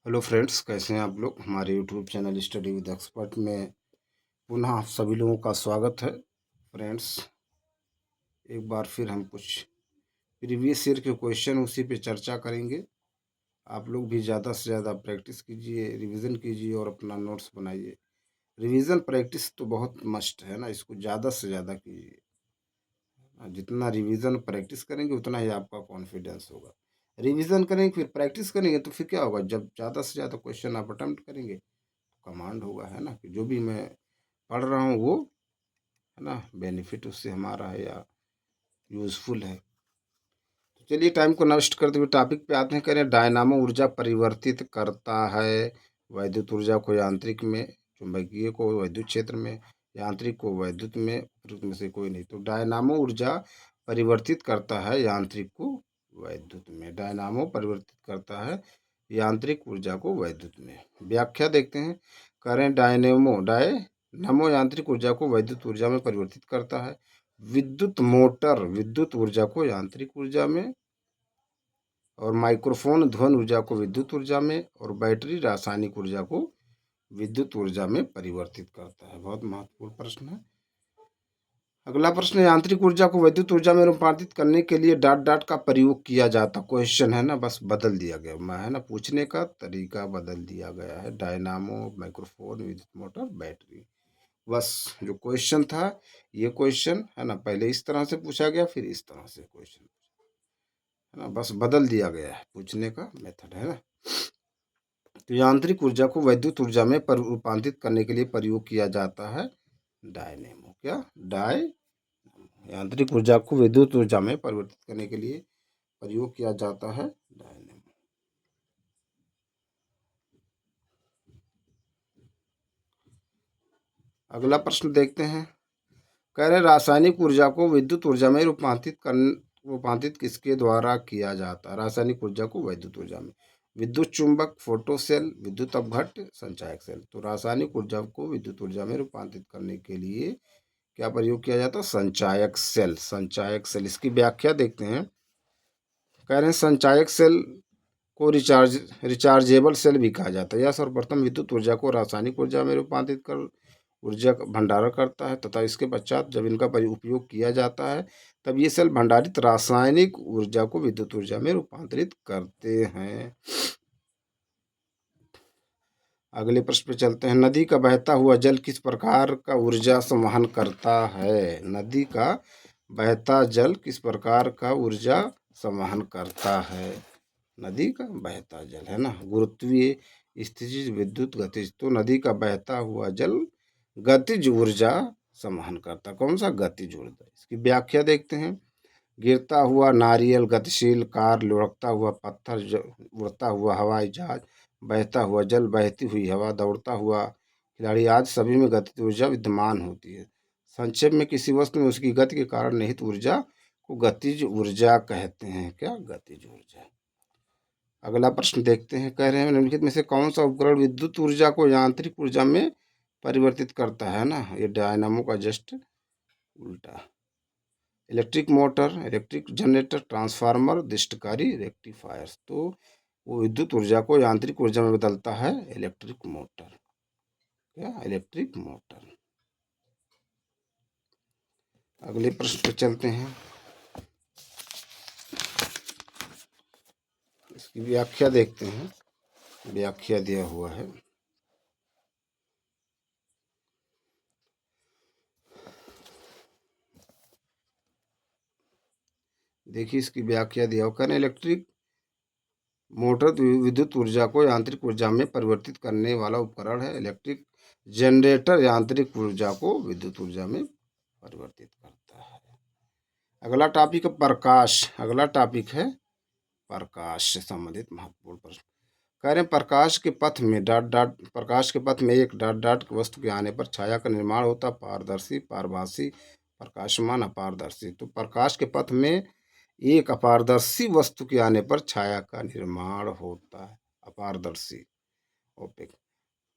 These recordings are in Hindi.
हेलो फ्रेंड्स, कैसे हैं आप लोग। हमारे YouTube channel study with expert में पुनः आप सभी लोगों का स्वागत है। फ्रेंड्स, एक बार फिर हम कुछ प्रीवियस ईयर के क्वेश्चन उसी पे चर्चा करेंगे। आप लोग भी ज़्यादा से ज़्यादा प्रैक्टिस कीजिए, रिवीजन कीजिए और अपना नोट्स बनाइए। रिवीजन प्रैक्टिस तो बहुत मस्ट है ना, इसको ज़्यादा से ज़्यादा कीजिए। जितना रिवीजन प्रैक्टिस करेंगे उतना ही आपका कॉन्फिडेंस होगा। रिवीजन करेंगे फिर प्रैक्टिस करेंगे तो फिर क्या होगा, जब ज़्यादा से ज़्यादा क्वेश्चन आप अटेम्प्ट करेंगे कमांड होगा, है ना, कि जो भी मैं पढ़ रहा हूँ वो, है ना, बेनिफिट उससे हमारा है या यूजफुल है। तो चलिए टाइम को नष्ट करते हुए टॉपिक पे आते हैं। करें डायनामो ऊर्जा परिवर्तित करता है वैद्युत ऊर्जा को यांत्रिक में, चुंबकीय को वैद्युत क्षेत्र में, यांत्रिक को वैद्युत में, उपरोक्त में से कोई नहीं। तो डायनामो ऊर्जा परिवर्तित करता है यांत्रिक को वैद्युत में। डायनामो परिवर्तित करता है यांत्रिक ऊर्जा को वैद्युत में। व्याख्या देखते हैं। करें डायनेमो यांत्रिक ऊर्जा को वैद्युत ऊर्जा में परिवर्तित करता है। विद्युत मोटर विद्युत ऊर्जा को यांत्रिक ऊर्जा में, और माइक्रोफोन ध्वनि ऊर्जा को विद्युत ऊर्जा में, और बैटरी रासायनिक ऊर्जा को विद्युत ऊर्जा में परिवर्तित करता है। बहुत महत्वपूर्ण प्रश्न है। अगला प्रश्न, यांत्रिक ऊर्जा को वैद्युत ऊर्जा में रूपांतरित करने के लिए डॉट डॉट का प्रयोग किया जाता। क्वेश्चन है ना, बस बदल दिया गया मैं, है ना, पूछने का तरीका बदल दिया गया है। डायनामो, माइक्रोफोन, विद्युत मोटर, बैटरी। बस जो क्वेश्चन था, ये क्वेश्चन है ना, पहले इस तरह से पूछा गया, फिर इस तरह से क्वेश्चन, है ना, बस बदल दिया गया है पूछने का मेथड, है ना। तो यांत्रिक ऊर्जा को वैद्युत ऊर्जा में रूपांतरित करने के लिए प्रयोग किया जाता है डायनेमो। क्या डाय यांत्रिक ऊर्जा को विद्युत ऊर्जा में परिवर्तित करने के लिए प्रयोग किया जाता है डायनेमो। अगला प्रश्न देखते हैं। कह रहे रासायनिक ऊर्जा को विद्युत ऊर्जा में रूपांतरित किसके द्वारा किया जाता है। रासायनिक ऊर्जा को वैद्युत ऊर्जा में, विद्युत चुंबक, फोटो सेल, विद्युत अपघट्ट, संचायक सेल। तो रासायनिक ऊर्जा को विद्युत ऊर्जा में रूपांतरित करने के लिए क्या प्रयोग किया जाता है, संचायक सेल। संचायक सेल, इसकी व्याख्या देखते हैं। कह रहे हैं संचायक सेल को रिचार्जेबल सेल भी कहा जाता है। यह सर्वप्रथम विद्युत ऊर्जा को रासायनिक ऊर्जा में रूपांतरित कर ऊर्जा का भंडारण करता है, तथा इसके पश्चात जब इनका उपयोग किया जाता है तब ये सेल भंडारित रासायनिक ऊर्जा को विद्युत ऊर्जा में रूपांतरित करते हैं। अगले प्रश्न पे चलते हैं। नदी का बहता हुआ जल किस प्रकार का ऊर्जा संवहन करता है। नदी का बहता जल किस प्रकार का ऊर्जा संवहन करता है। नदी का बहता जल, है ना, गुरुत्वीय, स्थितिज, विद्युत, गतिज। तो नदी का बहता हुआ जल गतिज ऊर्जा संवहन करता। कौन सा, गतिज ऊर्जा। इसकी व्याख्या देखते हैं। गिरता हुआ नारियल गतिशील कार, लुढ़कता हुआ पत्थर, उड़ता हुआ हवाई जहाज, बहता हुआ जल, बहती हुई हवा, दौड़ता हुआ खिलाड़ी आदि सभी में गतिज ऊर्जा विद्यमान होती है। संक्षेप में किसी वस्तु में उसकी गति के कारण निहित ऊर्जा को गतिज ऊर्जा कहते हैं। क्या, गतिज ऊर्जा। अगला प्रश्न देखते हैं। कह रहे हैं निम्नलिखित में से कौन सा उपकरण विद्युत ऊर्जा को यांत्रिक ऊर्जा में परिवर्तित करता है ना। ये डायनामो का जस्ट उल्टा। Electric motor, electric generator, transformer, दृष्टिकारी, रेक्टिफायर्स। तो वो विद्युत ऊर्जा को यांत्रिक ऊर्जा में बदलता है इलेक्ट्रिक मोटर। क्या, इलेक्ट्रिक मोटर। अगले प्रश्न पे चलते हैं। इसकी व्याख्या देखते हैं। व्याख्या दिया हुआ है। देखिए इसकी व्याख्या दिया हुआ है। इलेक्ट्रिक मोटर विद्युत ऊर्जा को यांत्रिक ऊर्जा में परिवर्तित करने वाला उपकरण है। इलेक्ट्रिक जनरेटर यांत्रिक ऊर्जा को विद्युत ऊर्जा में परिवर्तित करता है। अगला टॉपिक है प्रकाश। अगला टॉपिक है प्रकाश से संबंधित महत्वपूर्ण प्रश्न। कह रहे हैं प्रकाश के पथ में प्रकाश के पथ में एक डॉट डॉट वस्तु के आने पर छाया का निर्माण होता। पारदर्शी, पारभासी, प्रकाशमान, अपारदर्शी। तो प्रकाश के पथ में एक अपारदर्शी वस्तु के आने पर छाया का निर्माण होता है। अपारदर्शी, ओपेक।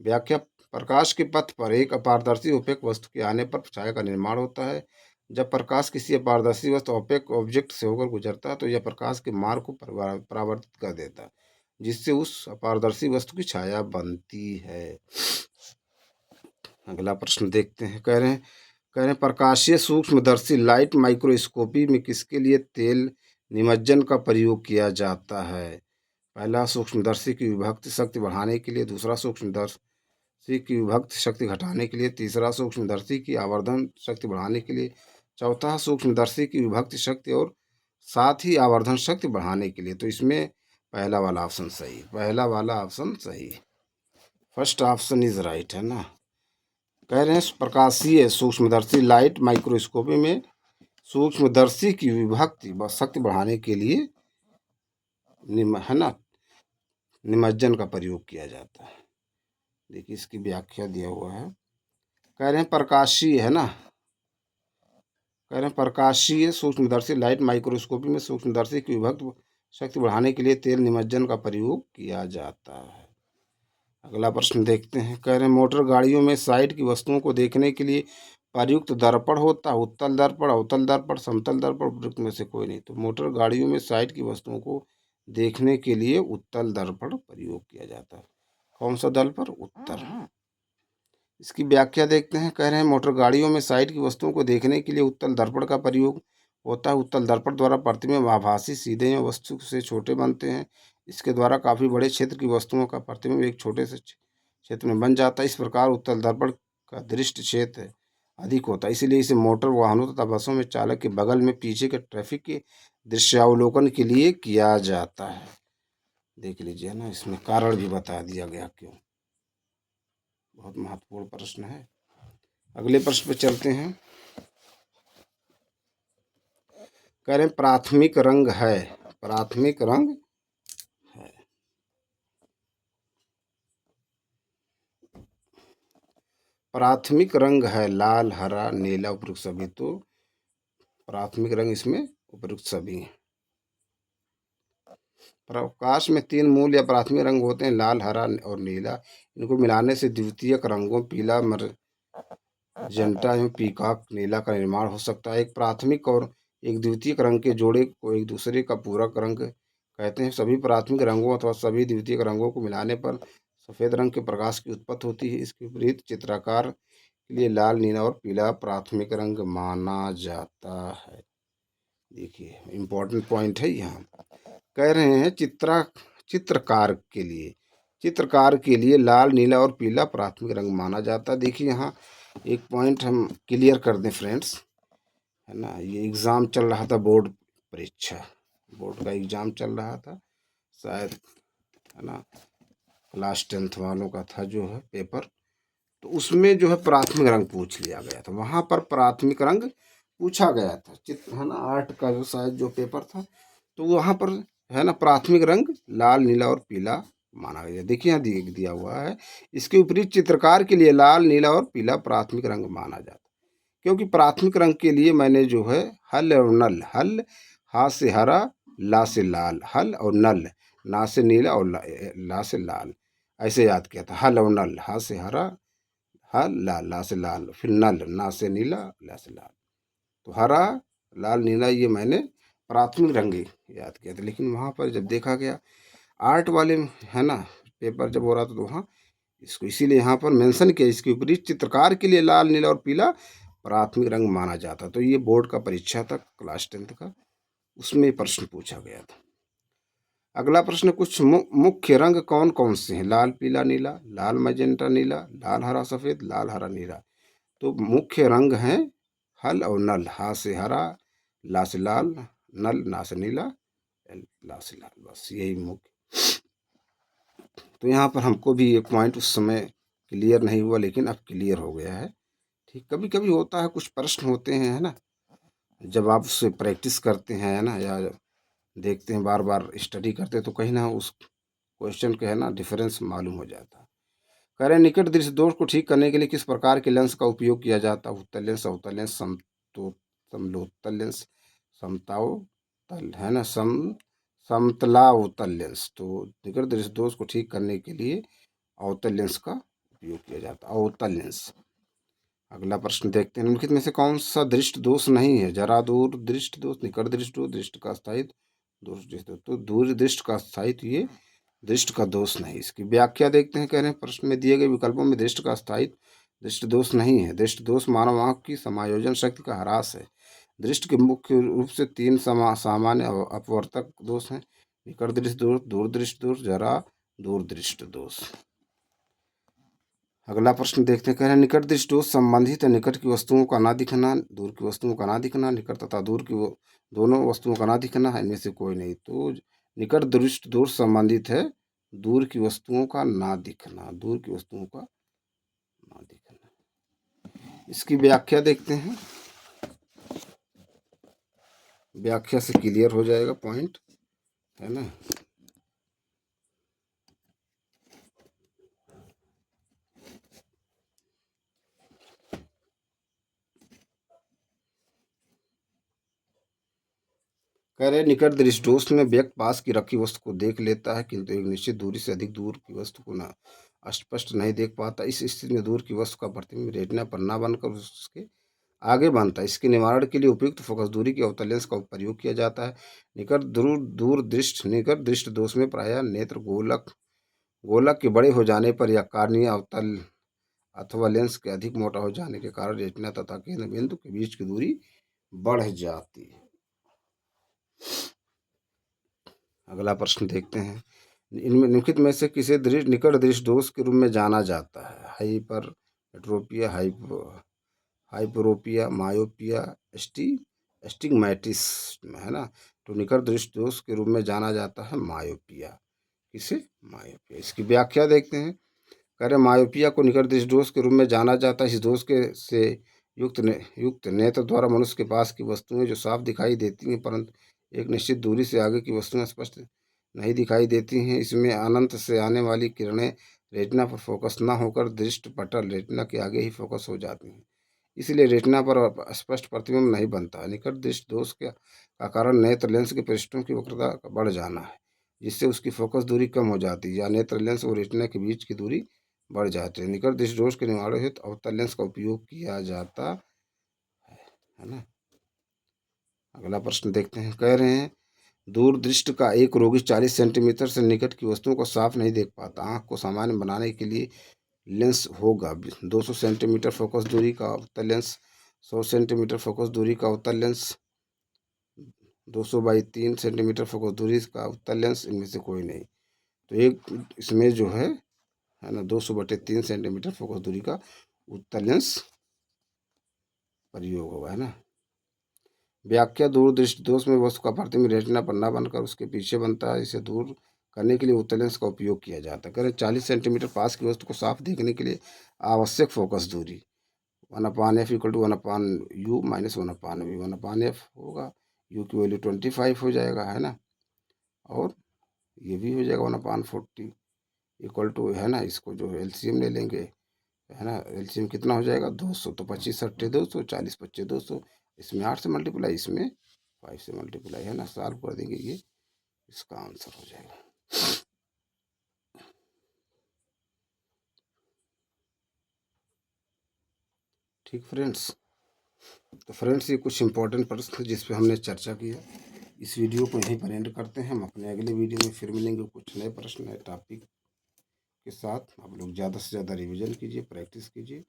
व्याख्या, प्रकाश के पथ पर एक अपारदर्शी ओपेक वस्तु के आने पर छाया का निर्माण होता है। जब प्रकाश किसी अपारदर्शी वस्तु ओपेक ऑब्जेक्ट से होकर गुजरता है तो यह प्रकाश के मार्ग को परावर्तित कर देता है। जिससे उस अपारदर्शी वस्तु की छाया बनती है। अगला प्रश्न देखते हैं। कह रहे हैं प्रकाशीय सूक्ष्मदर्शी लाइट माइक्रोस्कोपी में किसके लिए तेल निमज्जन का प्रयोग किया जाता है? पहला, सूक्ष्मदर्शी की विभक्त शक्ति बढ़ाने के लिए। दूसरा, सूक्ष्मदर्शी की विभक्त शक्ति घटाने के लिए। तीसरा, सूक्ष्मदर्शी की आवर्धन शक्ति बढ़ाने के लिए। चौथा, सूक्ष्मदर्शी की विभक्त शक्ति और साथ ही आवर्धन शक्ति बढ़ाने के लिए। तो इसमें पहला वाला ऑप्शन सही, पहला वाला ऑप्शन सही, फर्स्ट ऑप्शन इज राइट, है ना। कह रहे हैं प्रकाशीय सूक्ष्मदर्शी लाइट माइक्रोस्कोपी में सूक्ष्मदर्शी की विभक्ति व शक्ति बढ़ाने के लिए है ना निमज्जन का प्रयोग किया जाता है। देखिए इसकी व्याख्या दिया हुआ है। कह रहे हैं प्रकाशीय, है ना, कह रहे हैं प्रकाशीय सूक्ष्मदर्शी लाइट माइक्रोस्कोपी में सूक्ष्मदर्शी की विभक्त शक्ति बढ़ाने के लिए तेल निमज्जन का प्रयोग किया जाता है। अगला प्रश्न देखते हैं। कह रहे हैं मोटर गाड़ियों में साइड की वस्तुओं को देखने के लिए प्रयुक्त दर्पण होता है उत्तल दर्पण, अवतल दर्पण, समतल दर्पण, उपयुक्त में से कोई नहीं। तो मोटर गाड़ियों में साइड की वस्तुओं को देखने के लिए उत्तल दर्पण प्रयोग किया जाता है। कौन सा दर्पण? उत्तल। इसकी व्याख्या देखते हैं। कह रहे हैं मोटर गाड़ियों में साइड की वस्तुओं को देखने के लिए उत्तल दर्पण का प्रयोग होता है। उत्तल दर्पण द्वारा प्रतिबिंब आभासी सीधे वस्तु से छोटे बनते हैं। इसके द्वारा काफ़ी बड़े क्षेत्र की वस्तुओं का प्रतिबिंब एक छोटे से क्षेत्र में बन जाता है। इस प्रकार उत्तल दर्पण का दृष्टि क्षेत्र अधिक होता है, इसीलिए इसे मोटर वाहनों तथा बसों में चालक के बगल में पीछे के ट्रैफिक के दृश्यावलोकन के लिए किया जाता है। देख लीजिए ना, इसमें कारण भी बता दिया गया क्यों। बहुत महत्वपूर्ण प्रश्न है। अगले प्रश्न पे चलते हैं। कह रहे हैं प्राथमिक रंग है, प्राथमिक रंग है। प्राथमिक रंग है लाल, हरा, नीला, उपयुक्त सभी। तो प्राथमिक रंग इसमें उपयुक्त सभी हैं। प्रकाश में 3 मूल या प्राथमिक रंग होते हैं, लाल, हरा और नीला। इनको मिलाने से द्वितीयक रंगों पीला, मरजेंटा एवं पीकॉक नीला का निर्माण हो सकता है। एक प्राथमिक और एक द्वितीयक रंग के जोड़े को एक दूसरे का पूरक रंग कहते हैं। सभी प्राथमिक रंगों अथवा सभी द्वितीयक रंगों को मिलाने पर सफ़ेद रंग के प्रकाश की उत्पत्ति होती है। इसके विपरीत चित्रकार के लिए लाल, नीला और पीला प्राथमिक रंग माना जाता है। देखिए इम्पोर्टेंट पॉइंट है यहाँ। कह रहे हैं चित्रकार के लिए लाल, नीला और पीला प्राथमिक रंग माना जाता है। देखिए यहाँ एक पॉइंट हम क्लियर कर दें फ्रेंड्स, है ना। ये एग्ज़ाम चल रहा था, बोर्ड परीक्षा, बोर्ड का एग्ज़ाम चल रहा था शायद, है ना, क्लास 10th वालों का था जो है पेपर। तो उसमें जो है प्राथमिक रंग पूछ लिया गया था, वहाँ पर प्राथमिक रंग पूछा गया था चित्र, है ना, आर्ट का जो शायद जो पेपर था। तो वहाँ पर है ना प्राथमिक रंग लाल, नीला और पीला माना गया। देखिए यहाँ दिया हुआ है। इसके विपरीत चित्रकार के लिए लाल, नीला और पीला प्राथमिक रंग माना जाता है, क्योंकि प्राथमिक रंग के लिए मैंने जो है हल और नल, हल हा से हरा, ला से लाल, हल और नल, ना से नीला और ला से लाल, ऐसे याद किया था। हल और नल, हा से हरा, हल, ला से लाल, फिर नल, ना से नीला, ला से लाल। तो हरा, लाल, नीला ये मैंने प्राथमिक रंग याद किया था। लेकिन वहाँ पर जब देखा गया आर्ट वाले, है ना, पेपर जब हो रहा था तो वहाँ इसको इसीलिए यहाँ पर मेंशन किया। इसके विपरीत चित्रकार के लिए लाल, नीला और पीला प्राथमिक रंग माना जाता। तो ये बोर्ड का परीक्षा था क्लास 10th का, उसमें प्रश्न पूछा गया था। अगला प्रश्न, कुछ मुख्य रंग कौन कौन से हैं? लाल, पीला, नीला, लाल, मैजेंटा, नीला, लाल, हरा, सफ़ेद, लाल, हरा, नीला। तो मुख्य रंग हैं हल और नल, हा से हरा, ला से लाल, नल, ना से नीला, ला से लाल, बस यही मुख्य। तो यहाँ पर हमको भी एक पॉइंट उस समय क्लियर नहीं हुआ, लेकिन अब क्लियर हो गया है। ठीक, कभी कभी होता है, कुछ प्रश्न होते हैं, है ना, जब आप उससे प्रैक्टिस करते हैं, है ना, या देखते हैं, बार बार स्टडी करते हैं, तो कहीं ना उस क्वेश्चन के, है ना, डिफरेंस मालूम हो जाता है। कह रहे हैं निकट दृष्टि दोष को ठीक करने के लिए किस प्रकार के लेंस का उपयोग किया जाता है? उत्तल लेंस, अवतल लेंस, समतलोत्तल लेंस, समतावतल, है ना, समतलावतल लेंस। तो निकट दृष्टि दोष को ठीक करने के लिए अवतल लेंस का उपयोग किया जाता है, अवतल लेंस। अगला प्रश्न देखते हैं। निम्नलिखित में से कौन सा दृष्टि दोष नहीं है? जरा दूर दृष्टि दोष, निकट दृष्टि दोष, दृष्टि का स्थायित्व, दूर दृष्टि। तो दूर दृष्टि का स्थायित्व ये दृष्ट का दोष नहीं। इसकी व्याख्या देखते हैं। कह रहे हैं प्रश्न में दिए गए विकल्पों में दृष्ट का स्थायित्व दृष्ट दोष नहीं है। दृष्ट दोष मानव आंख की समायोजन शक्ति का ह्रास है। दृष्ट के मुख्य रूप से तीन सामान्य अपवर्तक दोष हैं: निकट दृष्टि दोष, दूरदृष्टि दोष, जरा दूरदृष्टि दोष। अगला प्रश्न देखते हैं। कह रहे हैं निकट दृष्टि दोष संबंधित है निकट की वस्तुओं का ना दिखना, दूर की वस्तुओं का ना दिखना। निकट तथा दूर की दोनों वस्तुओं का ना दिखना है, इनमें से कोई नहीं। तो निकट दृष्टि दोष संबंधित है दूर की वस्तुओं का ना दिखना, दूर की वस्तुओं का ना दिखना। इसकी व्याख्या देखते हैं। व्याख्या से क्लियर हो जाएगा पॉइंट, है ना। कह रहे निकट दृष्टि दोष में व्यक्ति पास की रखी वस्तु को देख लेता है, किंतु एक निश्चित दूरी से अधिक दूर की वस्तु को ना स्पष्ट नहीं देख पाता। इस स्थिति में दूर की वस्तु का प्रतिबिंब रेटिना पर ना बनकर उसके आगे बनता है। इसके निवारण के लिए उपयुक्त फोकस दूरी के अवतल लेंस का प्रयोग किया जाता है। निकट दृष्टि दोष में प्रायः नेत्र गोलक के बड़े हो जाने पर या कार्निया अवतल अथवा लेंस के अधिक मोटा हो जाने के कारण रेटिना तथा केंद्र बिंदु के बीच की दूरी बढ़ जाती है। अगला प्रश्न देखते हैं। इनमें निम्नलिखित में से किसे निकट दृष्टि दोष के रूप में जाना जाता है? हाइपरमेट्रोपिया, हाइपरोपिया, मायोपिया, एस्टिग्मैटिस, है ना। तो निकट दृष्टि दोष के रूप में जाना जाता है मायोपिया। किसे? मायोपिया। इसकी व्याख्या देखते हैं। कह रहे मायोपिया को निकट दृष्टि दोष के रूप में जाना जाता है। इस दोष के से युक्त नेत्र द्वारा मनुष्य के पास की वस्तुएं जो साफ दिखाई देती हैं, परंतु एक निश्चित दूरी से आगे की वस्तुएं स्पष्ट नहीं दिखाई देती हैं। इसमें अनंत से आने वाली किरणें रेटिना पर फोकस न होकर दृष्टि पटल रेटिना के आगे ही फोकस हो जाती हैं, इसलिए रेटिना पर स्पष्ट प्रतिबिंब नहीं बनता। निकट दृष्टि दोष का कारण नेत्र लेंस के पृष्ठों की वक्रता बढ़ जाना है, जिससे उसकी फोकस दूरी कम हो जाती है, या नेत्र लेंस और रेटिना के बीच की दूरी बढ़ जाती है। निकट दृष्टि दोष के निवारण हेतु अवतल लेंस का उपयोग किया जाता है ना। अगला प्रश्न देखते हैं। कह रहे हैं दूरदृष्टि का एक रोगी 40 सेंटीमीटर से निकट की वस्तुओं को साफ नहीं देख पाता। आंख को सामान्य बनाने के लिए लेंस होगा 200 सेंटीमीटर फोकस दूरी का अवतल लेंस, 100 सेंटीमीटर फोकस दूरी का अवतल लेंस, 200 बाई 3 सेंटीमीटर फोकस दूरी का अवतल लेंस, इनमें से कोई नहीं। तो एक इसमें जो है ना 200/3 सेंटीमीटर फोकस दूरी का उत्तल लेंस प्रयोग होगा, है ना। व्याख्या दूरदृष्टि दोष में वस्तु का प्रतिबिंब रेटिना पर न बनकर उसके पीछे बनता है। इसे दूर करने के लिए उत्तल लेंस का उपयोग किया जाता है। करें 40 सेंटीमीटर पास की वस्तु को साफ देखने के लिए आवश्यक फोकस दूरी 1/f = 1/u - 1/v। 1/f होगा, u की वैल्यू 25 हो जाएगा, है ना। और ये भी हो जाएगा 1/40 = है ना। इसको जो है एलसीएम ले लेंगे, है ना। एलसीएम कितना हो जाएगा 200। तो 25 × 8 = 200, 40 × 25 = 200। इसमें 8 से मल्टीप्लाई, इसमें 5 से मल्टीप्लाई, है ना। सॉल्व कर देंगे, ये इसका आंसर हो जाएगा। ठीक फ्रेंड्स। तो फ्रेंड्स ये कुछ इंपॉर्टेंट प्रश्न जिस पे हमने चर्चा की है। इस वीडियो को यहीं पर एंड करते हैं। हम अपने अगले वीडियो में फिर मिलेंगे कुछ नए प्रश्न, नए टॉपिक के साथ। आप लोग ज़्यादा से ज़्यादा रिवीजन कीजिए, प्रैक्टिस कीजिए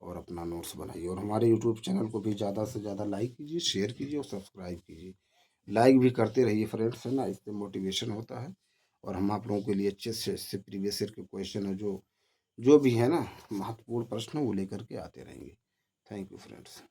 और अपना नोट्स बनाइए। और हमारे यूट्यूब चैनल को भी ज़्यादा से ज़्यादा लाइक कीजिए, शेयर कीजिए और सब्सक्राइब कीजिए। लाइक भी करते रहिए फ्रेंड्स, है ना। इससे मोटिवेशन होता है और हम आप लोगों के लिए अच्छे से प्रीवियस ईयर के क्वेश्चन है जो भी है ना महत्वपूर्ण प्रश्न वो लेकर के आते रहेंगे। Thank you friends.